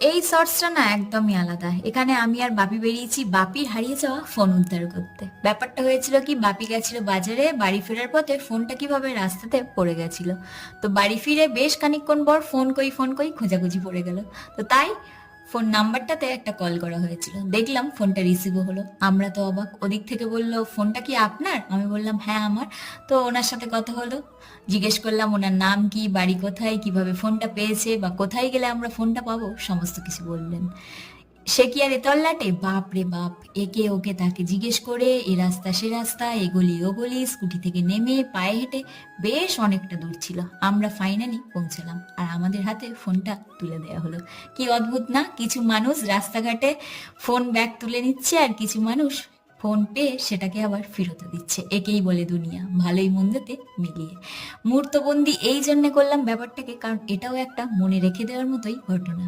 এই শর্টসটা না একদমই আলাদা। এখানে আমি আর বাপি বেরিয়েছি বাপির হারিয়ে যাওয়া ফোন উদ্ধার করতে। ব্যাপারটা হয়েছিল কি, বাপি গেছিল বাজারে, বাড়ি ফেরার পথে ফোনটা কিভাবে রাস্তাতে পড়ে গেছিল। তো বাড়ি ফিরে বেশ খানিকক্ষণ পর ফোন কই খোঁজাখুঁজি পড়ে গেল। তো তাই ফোন নাম্বারটাতে একটা কল করা হয়েছিল, দেখলাম ফোনটা রিসিভও হলো। আমরা তো অবাক। ওদিক থেকে বলল, ফোনটা কি আপনার? আমি বললাম হ্যাঁ আমার। তো ওনার সাথে কথা হলো, জিজ্ঞেস করলাম ওনার নাম কি, বাড়ি কোথায়, কিভাবে ফোনটা পেয়েছে বা কোথায় গেলে আমরা ফোনটা পাবো, সমস্ত কিছু বললেন। সে কি আর এতল্লাটে, বাপ রে বাপ, একে ওকে তাকে জিজ্ঞেস করে এ রাস্তা সে রাস্তা, এ গলি ও গলি, স্কুটি থেকে নেমে পায়ে হেঁটে বেশ অনেকটা দূর ছিল। আমরা ফাইনালি পৌঁছালাম আর আমাদের হাতে ফোনটা তুলে দেওয়া হলো। কি অদ্ভুত না, কিছু মানুষ রাস্তাঘাটে ফোন ব্যাগ তুলে নিচ্ছে আর কিছু মানুষ ফোন পেয়ে সেটাকে আবার ফেরতও দিচ্ছে। একেই বলে দুনিয়া, ভালোই মন্দতে মিলিয়ে। মুহূর্তবন্দি এই জন্য করলাম ব্যাপারটাকে, কারণ এটাও একটা মনে রেখে দেওয়ার মতোই ঘটনা।